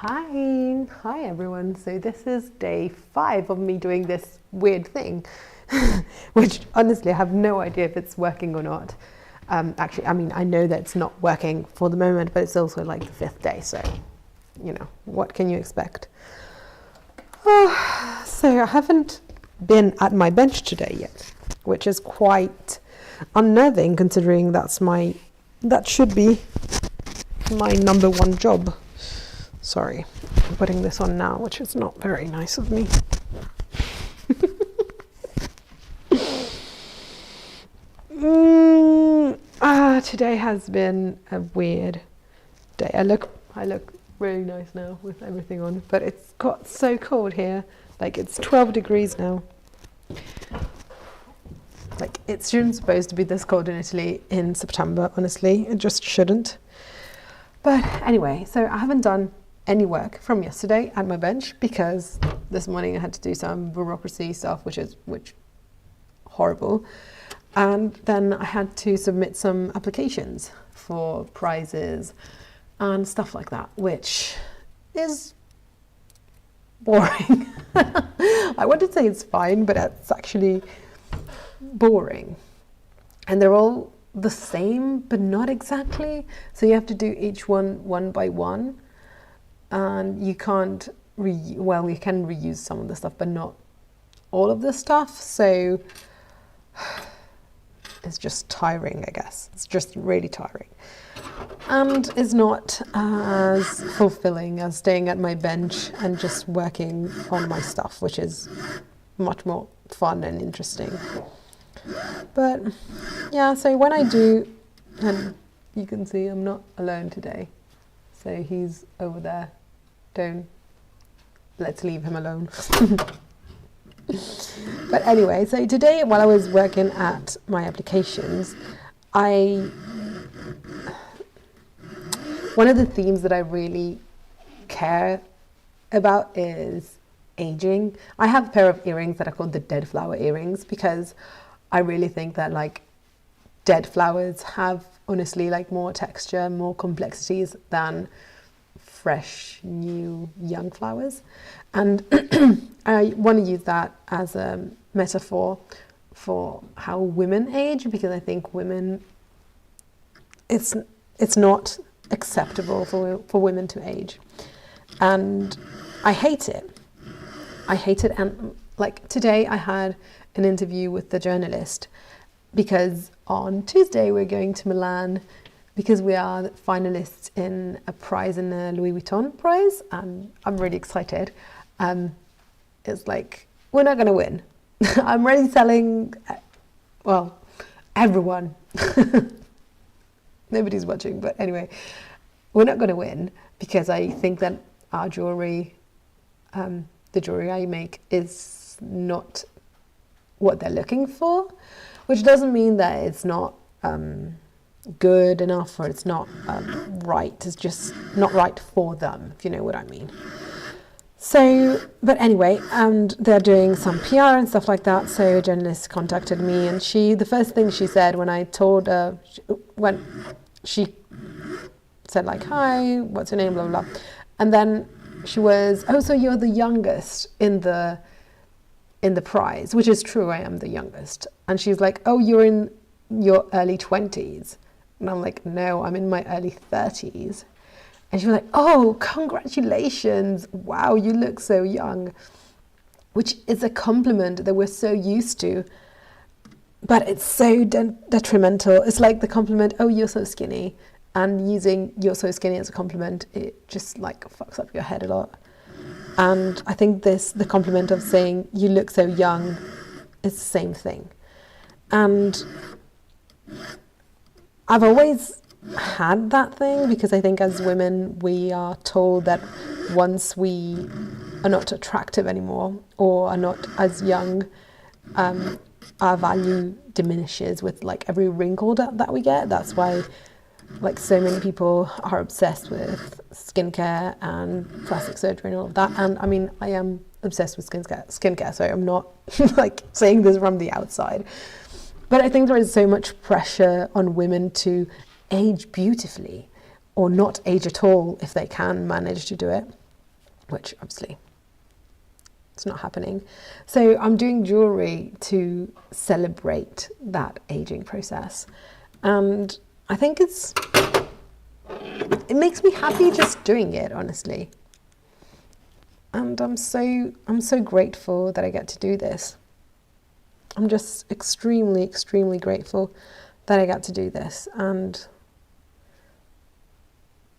Hi everyone. So this is day 5 of me doing this weird thing, which honestly I have no idea if it's working or not. Actually, I mean, I know that it's not working for the moment, but it's also like the 5th day, so, you know, what can you expect? So I haven't been at my bench today yet, which is quite unnerving considering that should be my number 1 job. Sorry, I'm putting this on now, which is not very nice of me. Today has been a weird day. I look really nice now with everything on, but it's got so cold here. Like, it's 12 degrees now. Like, it shouldn't supposed to be this cold in Italy in September, honestly. It just shouldn't. But anyway, so I haven't done any work from yesterday at my bench because this morning I had to do some bureaucracy stuff, which horrible. And then I had to submit some applications for prizes and stuff like that, which is boring. I want to say it's fine, but it's actually boring. And they're all the same, but not exactly. So you have to do each one by one. And you can't, you can reuse some of the stuff, but not all of the stuff. So it's just tiring, I guess. It's just really tiring. And it's not as fulfilling as staying at my bench and just working on my stuff, which is much more fun and interesting. But yeah, so when I do, and you can see I'm not alone today. So he's over there. Let's leave him alone. But anyway, so today while I was working at my applications, one of the themes that I really care about is aging. I have a pair of earrings that are called the dead flower earrings because I really think that like dead flowers have honestly like more texture, more complexities than fresh, new, young flowers. And I want to use that as a metaphor for how women age, because I think women, it's not acceptable for women to age. And I hate it. And like today I had an interview with the journalist because on Tuesday we're going to Milan because we are finalists in a prize, in the Louis Vuitton prize, and I'm really excited. It's like, we're not going to win. I'm already telling, well, everyone. Nobody's watching, but anyway, we're not going to win because I think that our jewelry, the jewelry I make, is not what they're looking for, which doesn't mean that it's not good enough or it's not right. It's just not right for them, if you know what I mean. So, but anyway, and they're doing some PR and stuff like that. So a journalist contacted me, and the first thing she said when I told her, when she said like, "Hi, what's your name?" Blah blah blah, and then she was, "Oh, so you're the youngest in the prize," which is true. I am the youngest, and she's like, "Oh, you're in your early 20s," and I'm like, "No, I'm in my early 30s." And she was like, "Oh, congratulations. Wow, you look so young," which is a compliment that we're so used to, but it's so detrimental. It's like the compliment, "Oh, you're so skinny," and using "you're so skinny" as a compliment, it just like fucks up your head a lot. And I think the compliment of saying "you look so young" is the same thing. And I've always had that thing because I think as women we are told that once we are not attractive anymore or are not as young, our value diminishes with like every wrinkle that we get. That's why like so many people are obsessed with skincare and plastic surgery and all of that. And I mean, I am obsessed with skincare, so I'm not like saying this from the outside. But I think there is so much pressure on women to age beautifully or not age at all if they can manage to do it. which obviously it's not happening. So I'm doing jewelry to celebrate that aging process. And I think it makes me happy just doing it, honestly. And I'm so grateful that I get to do this. I'm just extremely, extremely grateful that I get to do this, and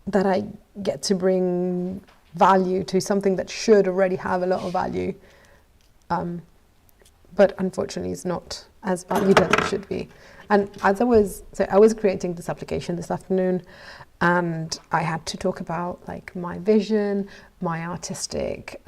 that I get to bring value to something that should already have a lot of value, but unfortunately is not as valued as it should be. And I was creating this application this afternoon, and I had to talk about like my vision, my artistic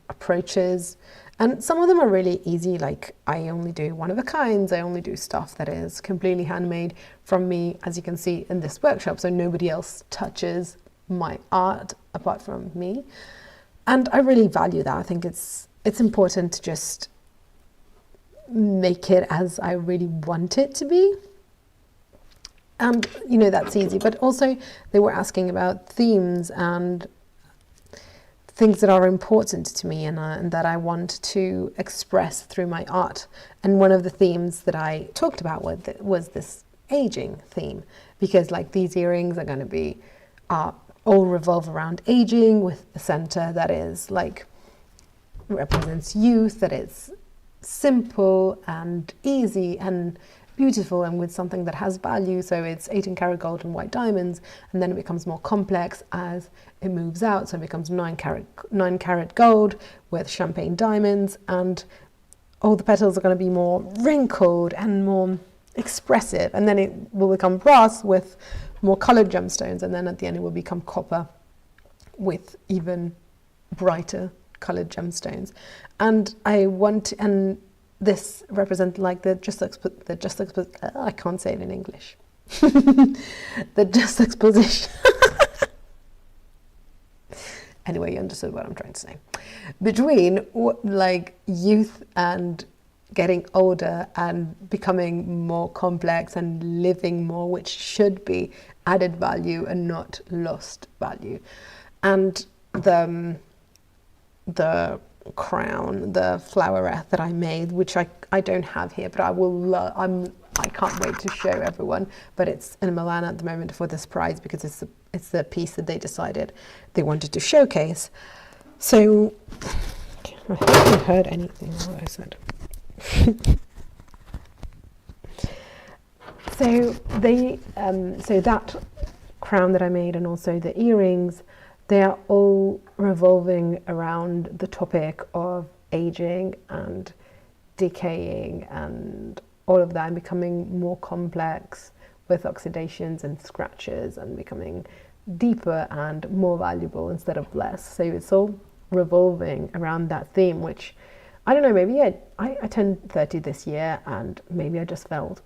approaches, and some of them are really easy. Like I only do one of a kinds. I only do stuff that is completely handmade from me, as you can see in this workshop. So nobody else touches my art apart from me, and I really value that. I think it's important to just make it as I really want it to be. And you know, that's easy. But also they were asking about themes and things that are important to me and that I want to express through my art. And one of the themes that I talked about was this aging theme, because like these earrings are going to be all revolve around aging, with the center that is like represents youth, that is simple and easy and beautiful, and with something that has value. So it's 18-karat gold and white diamonds, and then it becomes more complex as it moves out. So it becomes 9-karat gold with champagne diamonds, and all the petals are going to be more wrinkled and more expressive, and then it will become brass with more colored gemstones, and then at the end it will become copper with even brighter colored gemstones. And this represents like I can't say it in English. The juxtaposition. Anyway, you understood what I'm trying to say. Between like youth and getting older and becoming more complex and living more, which should be added value and not lost value. And the crown, the flowerette that I made, which I don't have here, but I can't wait to show everyone. But it's in Milan at the moment for this prize, because it's the piece that they decided they wanted to showcase. So I haven't heard anything of what I said. So that crown that I made, and also the earrings, they are all revolving around the topic of aging and decaying and all of that, and becoming more complex with oxidations and scratches, and becoming deeper and more valuable instead of less. So it's all revolving around that theme, which I don't know, maybe I turned 30 this year, and maybe I just felt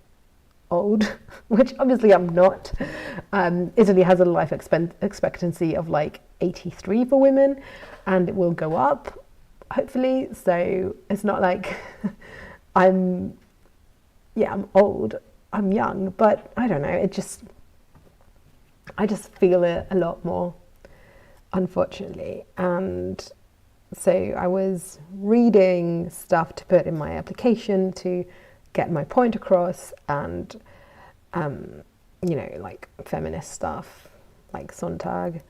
old, which obviously I'm not. Italy has a life expectancy of like 83 for women, and it will go up, hopefully. So it's not like I'm old, I'm young, but I don't know, I just feel it a lot more, unfortunately. And so I was reading stuff to put in my application to get my point across, and like feminist stuff like Sontag,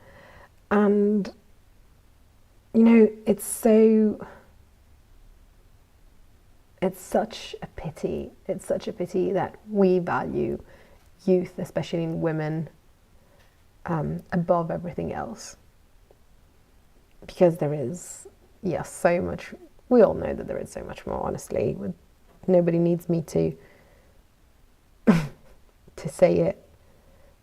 and it's such a pity that we value youth, especially in women, above everything else, because there is so much. We all know that there is so much more, honestly. Nobody needs me to say it.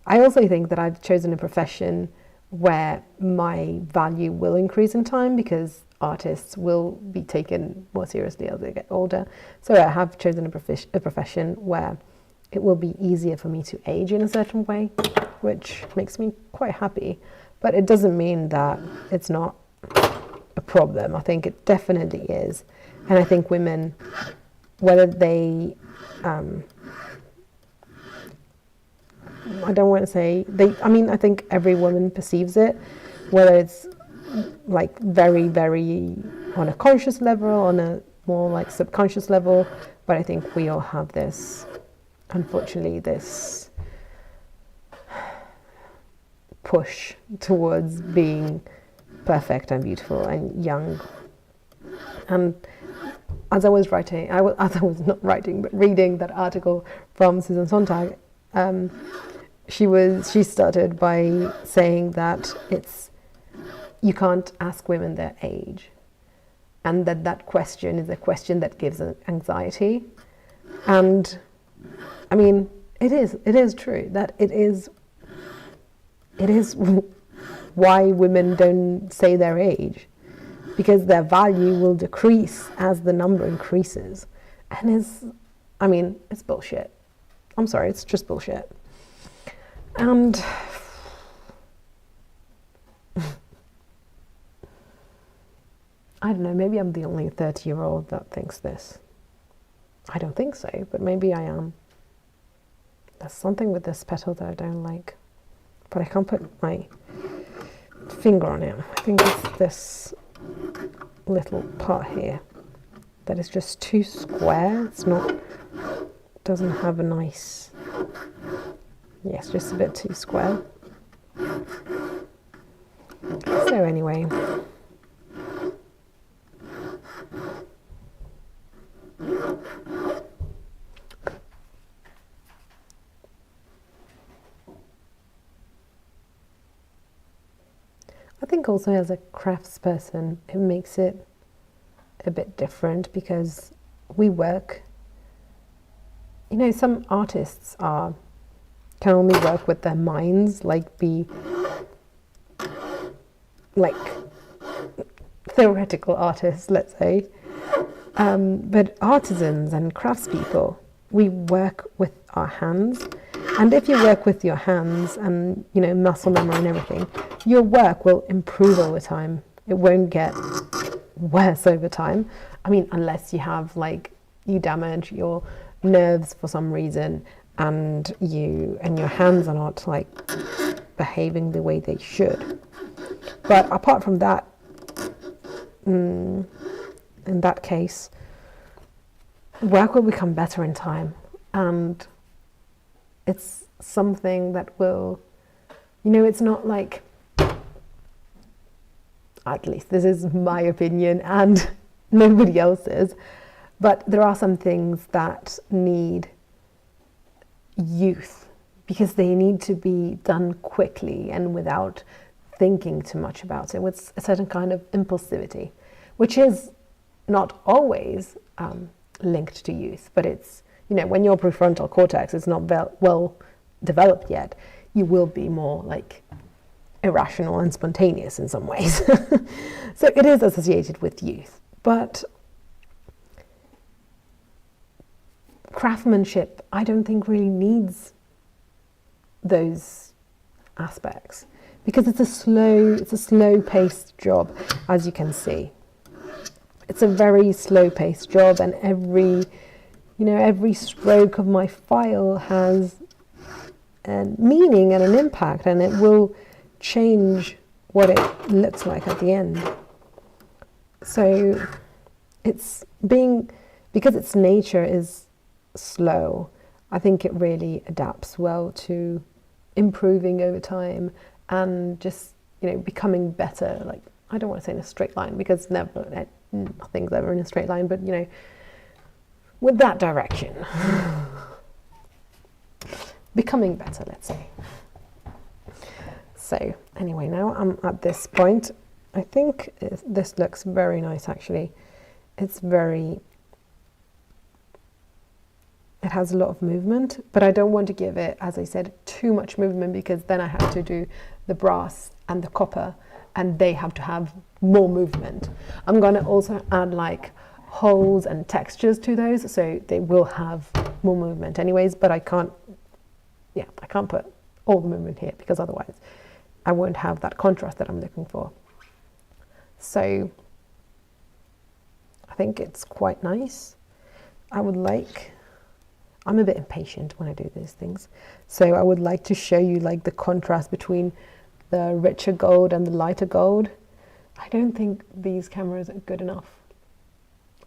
I also think that I've chosen a profession where my value will increase in time, because artists will be taken more seriously as they get older. So I have chosen a profession where it will be easier for me to age in a certain way, which makes me quite happy. But it doesn't mean that it's not a problem. I think it definitely is. And I think women, whether they I don't want to say I think every woman perceives it, whether it's like very, very on a conscious level, on a more like subconscious level. But I think we all have this, unfortunately, this push towards being perfect and beautiful and young. And as I was reading that article from Susan Sontag, she started by saying that you can't ask women their age, and that question is a question that gives anxiety. And I mean, it is true that it is why women don't say their age, because their value will decrease as the number increases. And it's bullshit. I'm sorry, it's just bullshit. And I don't know, maybe I'm the only 30-year-old that thinks this. I don't think so, but maybe I am. There's something with this petal that I don't like, but I can't put my finger on it. I think it's this little part here that is just too square. Doesn't have a nice, yes, just a bit too square. So anyway, I think also as a craftsperson, it makes it a bit different because we work, some artists can only work with their minds, like theoretical artists, let's say. But artisans and craftspeople, we work with our hands. And if you work with your hands and, muscle memory and everything, your work will improve over time. It won't get worse over time. I mean, unless you have, you damage your nerves for some reason and your hands are not, behaving the way they should. But apart from that, in that case, work will become better in time. And it's something that will, it's not like, at least this is my opinion and nobody else's, but there are some things that need youth because they need to be done quickly and without thinking too much about it, with a certain kind of impulsivity, which is not always linked to youth, but it's, when your prefrontal cortex is not well developed yet, you will be more irrational and spontaneous in some ways. So it is associated with youth, but craftsmanship, I don't think really needs those aspects because it's a slow-paced job, as you can see. It's a very slow-paced job, and every stroke of my file has a meaning and an impact, and it will change what it looks like at the end. So because its nature is slow, I think it really adapts well to improving over time and just, becoming better. I don't want to say in a straight line because nothing's ever in a straight line, but, with that direction. Becoming better, let's say. So anyway, now I'm at this point. I think this looks very nice, actually. It has a lot of movement, but I don't want to give it, as I said, too much movement because then I have to do the brass and the copper and they have to have more movement. I'm going to also add holes and textures to those, so they will have more movement anyways, but I can't put all the movement here because otherwise I won't have that contrast that I'm looking for. So I think it's quite nice. I'm a bit impatient when I do these things, so I would like to show you the contrast between the richer gold and the lighter gold, I don't think these cameras are good enough.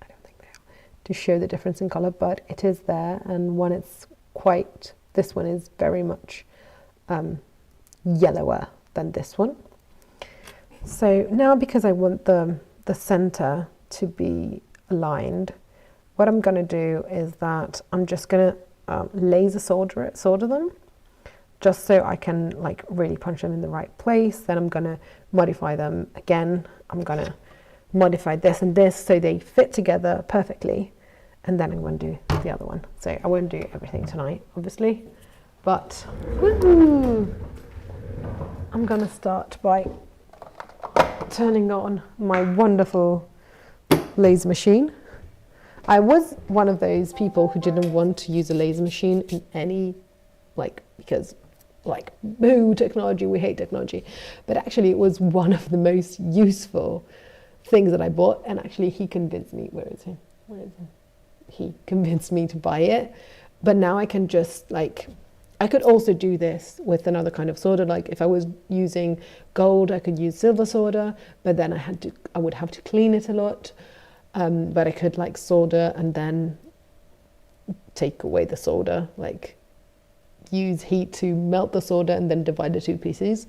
I don't think they are to show the difference in color, but it is there. And when it's quite, this one is very much yellower than this one. So now, because I want the center to be aligned, what I'm going to do is that I'm just going to laser solder them, just so I can like really punch them in the right place. Then I'm going to modify them again. I'm going to modify this and this so they fit together perfectly, and then I'm going to do the other one. So I won't do everything tonight, obviously, but woo, I'm going to start by turning on my wonderful laser machine. I was one of those people who didn't want to use a laser machine in any, because boo, technology, we hate technology. But actually it was one of the most useful things that I bought, and actually he convinced me, where is he? He convinced me to buy it. But now I can just I could also do this with another kind of solder. Like if I was using gold, I could use silver solder, but then I would have to clean it a lot. But I could solder and then take away the solder, use heat to melt the solder and then divide the two pieces.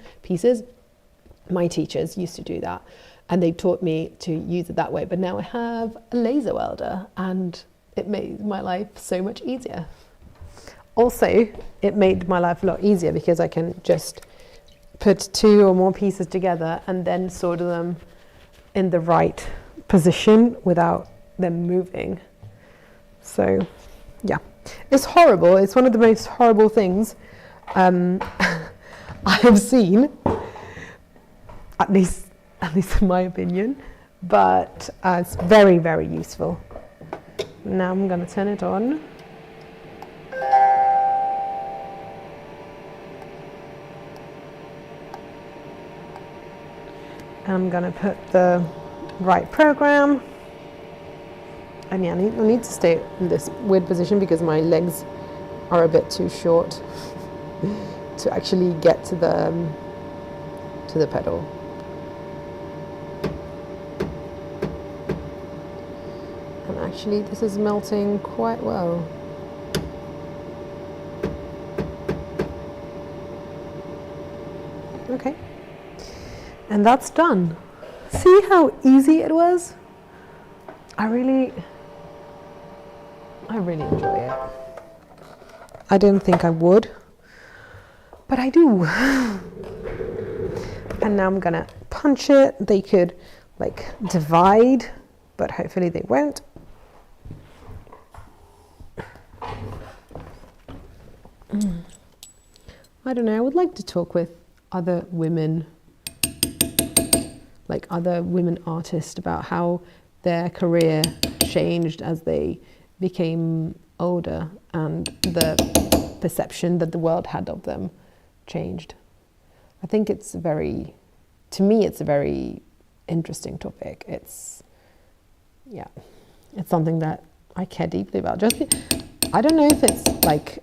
My teachers used to do that, and they taught me to use it that way. But now I have a laser welder, and it made my life so much easier. Also, it made my life a lot easier because I can just put two or more pieces together and then solder them in the right position without them moving. So, yeah, it's horrible. It's one of the most horrible things I have seen, at least in my opinion. But it's very, very useful. Now I'm going to turn it on. And I'm going to put the right program. I mean, I need to stay in this weird position because my legs are a bit too short to actually get to the pedal. And actually, this is melting quite well. Okay. And that's done. See how easy it was? I really enjoy it. I didn't think I would, but I do. And now I'm gonna punch it. They could divide, but hopefully they won't. I don't know, I would like to talk with other women artists about how their career changed as they became older and the perception that the world had of them changed. I think it's a very interesting topic. It's something that I care deeply about. I don't know if it's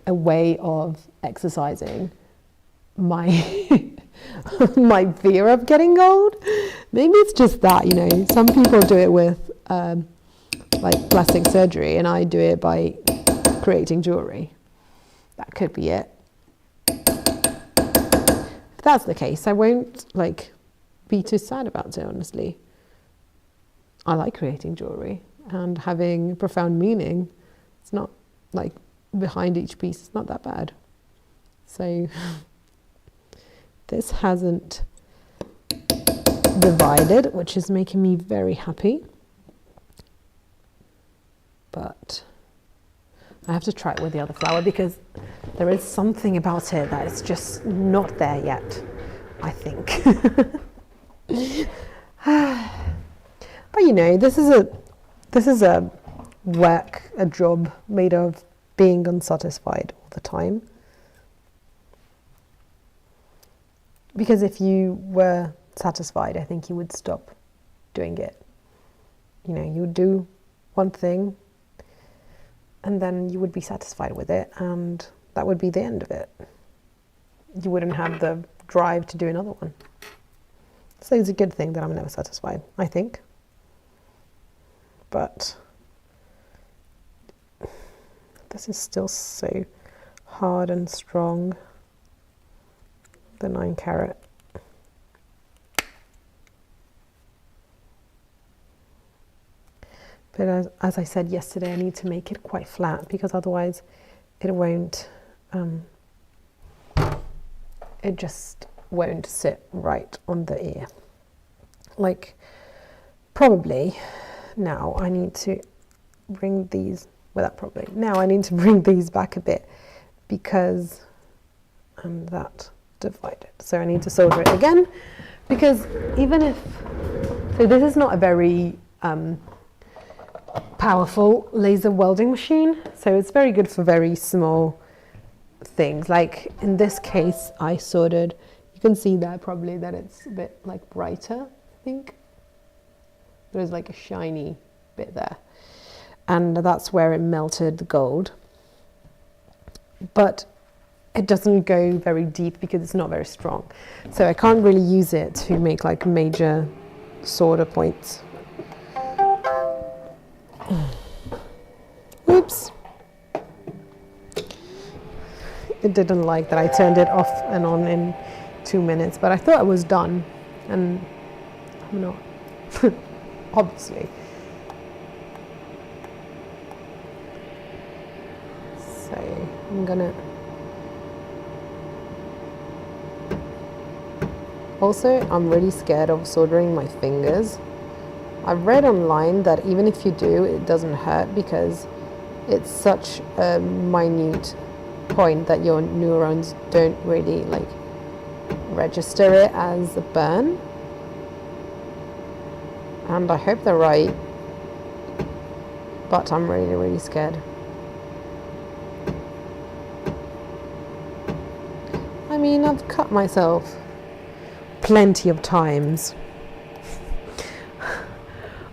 a way of exercising my my fear of getting old. Maybe it's just that, some people do it with plastic surgery, and I do it by creating jewelry. That could be it. If that's the case, I won't be too sad about it, honestly. I like creating jewelry and having profound meaning. It's not behind each piece, it's not that bad. So this hasn't divided, which is making me very happy. But I have to try it with the other flower because there is something about it that is just not there yet, I think. But this is a job made of being unsatisfied all the time. Because if you were satisfied, I think you would stop doing it. You would do one thing and then you would be satisfied with it, and that would be the end of it. You wouldn't have the drive to do another one. So So it's a good thing that I'm never satisfied, I think. But this is still so hard and strong, the 9 carat. But as I said yesterday, I need to make it quite flat because otherwise it won't, it just won't sit right on the ear. Like, probably now I need to bring these, well, that probably, now I need to bring these back a bit because I'm that divided. So I need to solder it again because even if, so this is not a very powerful laser welding machine, so it's very good for very small things. Like in this case I soldered, you can see there probably that it's a bit like brighter, I think there's like a shiny bit there, and that's where it melted the gold, but it doesn't go very deep because it's not very strong, so I can't really use it to make like major solder points. Oops. It didn't like that I turned it off and on in 2 minutes, but I thought I was done, and I'm not, obviously. So I'm gonna, also I'm really scared of soldering my fingers. I've read online that even if you do, it doesn't hurt because it's such a minute point that your neurons don't really like register it as a burn. And I hope they're right, but I'm really, really scared. I mean, I've cut myself plenty of times.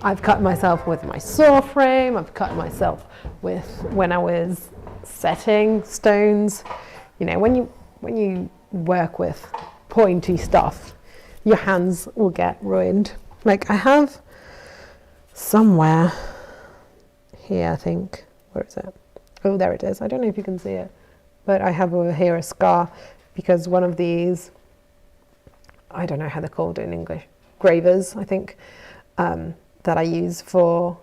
I've cut myself with my saw frame, I've cut myself with when I was setting stones. You know, when you work with pointy stuff, your hands will get ruined. Like I have somewhere here, I think, where is it? Oh, there it is. I don't know if you can see it, but I have over here a scar because one of these, I don't know how they're called in English, gravers, I think, that I use for,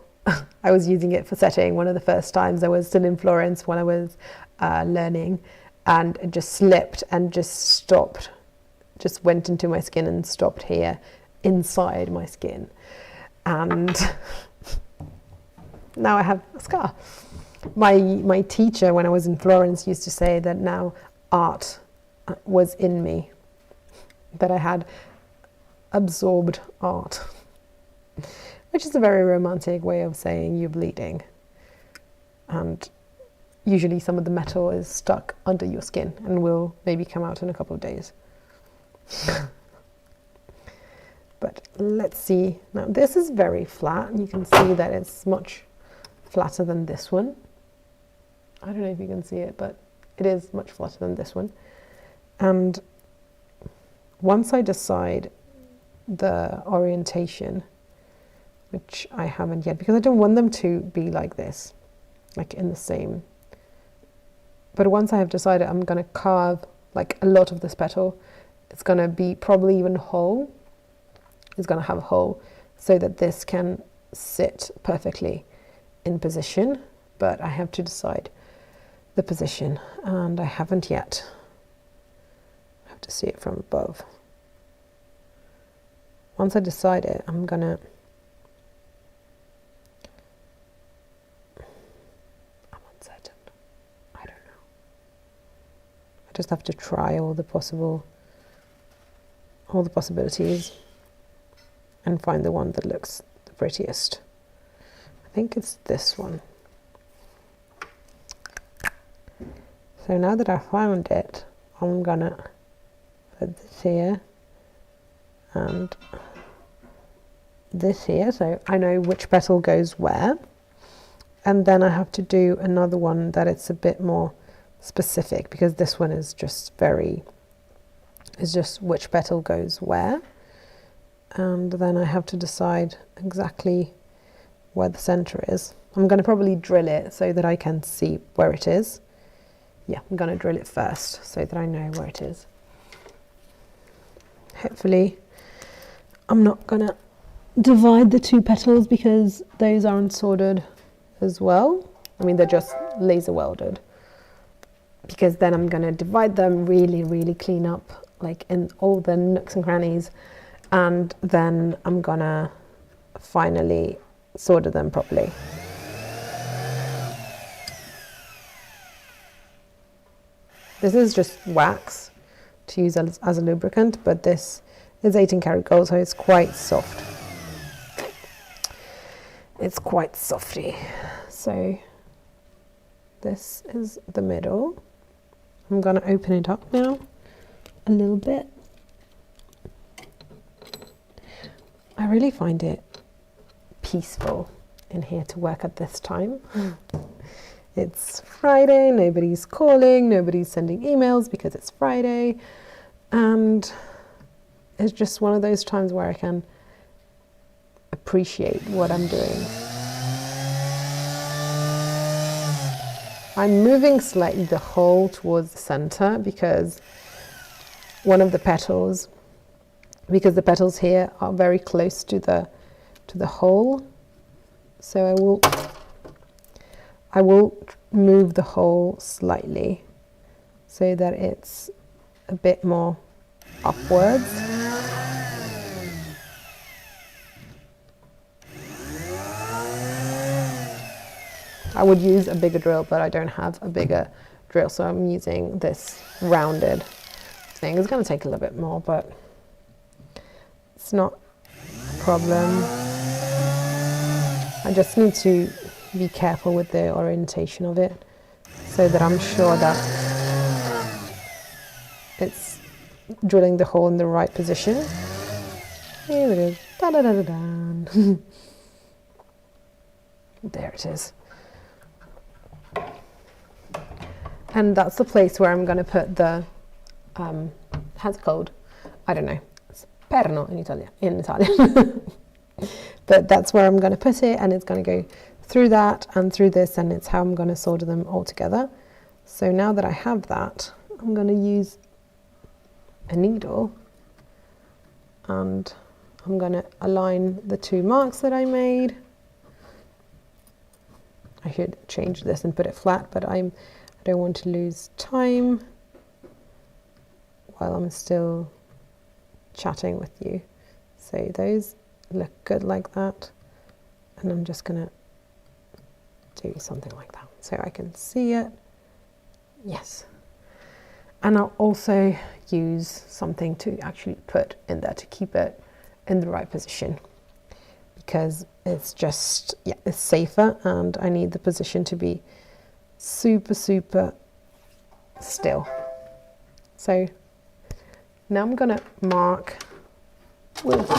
I was using it for setting one of the first times I was still in Florence when I was learning, and it just slipped and just stopped, just went into my skin and stopped here inside my skin, and now I have a scar. My teacher when I was in Florence used to say that now art was in me, that I had absorbed art, which is a very romantic way of saying you're bleeding, and usually some of the metal is stuck under your skin and will maybe come out in a couple of days. But let's see. Now this is very flat. You can see that it's much flatter than this one. I don't know if you can see it, but it is much flatter than this one. And once I decide the orientation, which I haven't yet, because I don't want them to be like this, like in the same. But once I have decided I'm going to carve like a lot of this petal, it's going to be probably even whole. It's going to have a hole so that this can sit perfectly in position, but I have to decide the position, and I haven't yet. I have to see it from above. Once I decide it, I'm uncertain. I don't know. I just have to try all the possibilities and find the one that looks the prettiest. I think it's this one. So now that I found it, I'm gonna put this here and this here, so I know which petal goes where, and then I have to do another one that it's a bit more specific, because this one is just which petal goes where, and then I have to decide exactly where the center is. I'm going to probably drill it so that I can see where it is. Yeah, I'm going to drill it first so that I know where it is. Hopefully I'm not going to divide the two petals because those aren't soldered as well. I mean, they're just laser welded, because then I'm going to divide them, really clean up like in all the nooks and crannies, and then I'm going to finally solder them properly. This is just wax to use as a lubricant, but this is 18 karat gold, so it's quite soft. It's quite softy. So this is the middle. I'm going to open it up now a little bit. I really find it peaceful in here to work at this time. It's Friday, nobody's calling, nobody's sending emails because it's Friday, and it's just one of those times where I can appreciate what I'm doing. I'm moving slightly the hole towards the center because one of the petals, because the petals here are very close to the hole, so I will move the hole slightly so that it's a bit more upwards. I would use a bigger drill, but I don't have a bigger drill, so I'm using this rounded thing. It's going to take a little bit more, but it's not a problem. I just need to be careful with the orientation of it so that I'm sure that it's drilling the hole in the right position. Here it is. Da, da, da, da, da. There it is. And that's the place where I'm going to put the, how's it called? I don't know. It's perno in Italian. But that's where I'm going to put it, and it's going to go through that and through this, and it's how I'm going to solder them all together. So now that I have that, I'm going to use a needle, and I'm going to align the two marks that I made. I should change this and put it flat, but I don't want to lose time while I'm still chatting with you. So those look good like that, and I'm just going to do something like that so I can see it. Yes. And I'll also use something to actually put in there to keep it in the right position, because it's just, yeah, it's safer, and I need the position to be super still. So now I'm going to mark with,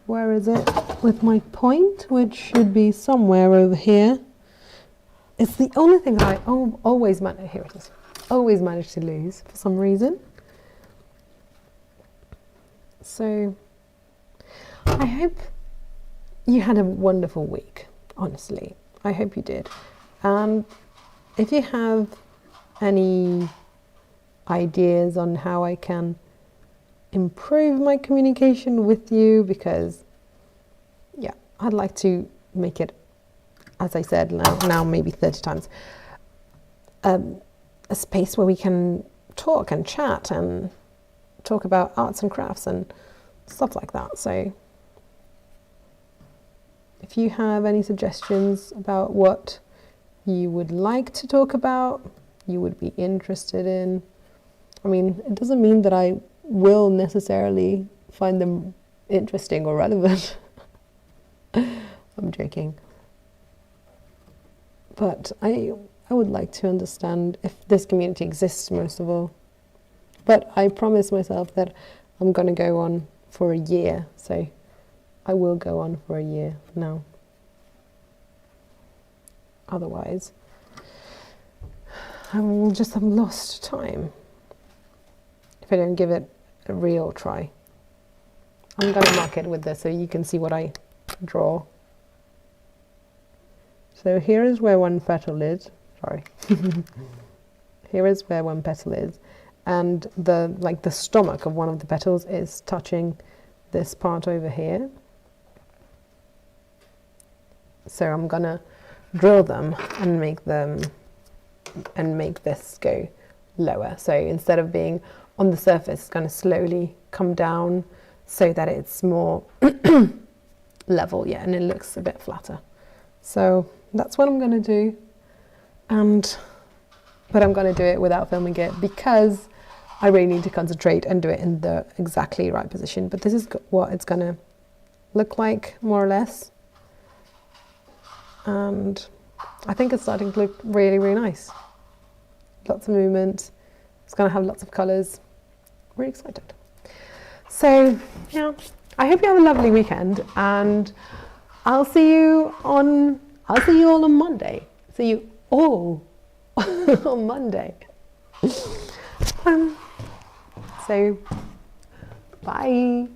where is it, with my point, which should be somewhere over here. It's the only thing that I always manage, here it is, always manage to lose for some reason. So I hope you had a wonderful week, honestly. I hope you did. And if you have any ideas on how I can improve my communication with you, because yeah, I'd like to make it, as I said now maybe 30 times, a space where we can talk and chat and talk about arts and crafts and stuff like that. So if you have any suggestions about what you would like to talk about, you would be interested in, I mean, it doesn't mean that I will necessarily find them interesting or relevant. I'm joking. But I would like to understand if this community exists, most of all. But I promised myself that I'm going to go on for a year, so I will go on for a year now. Otherwise, I will just have lost time if I don't give it a real try. I'm going to mark it with this so you can see what I draw. So here is where one petal is. Sorry. Here is where one petal is, and the stomach of one of the petals is touching this part over here. So I'm gonna drill them and make this go lower. So instead of being on the surface, it's going to slowly come down so that it's more level, yeah, and it looks a bit flatter. So that's what I'm going to do, but I'm going to do it without filming it because I really need to concentrate and do it in the exactly right position. But this is what it's going to look like, more or less. And I think it's starting to look really, really nice. Lots of movement. It's going to have lots of colours. Really excited. So, yeah, I hope you have a lovely weekend, and I'll see you all on Monday. See you all on Monday. So, bye.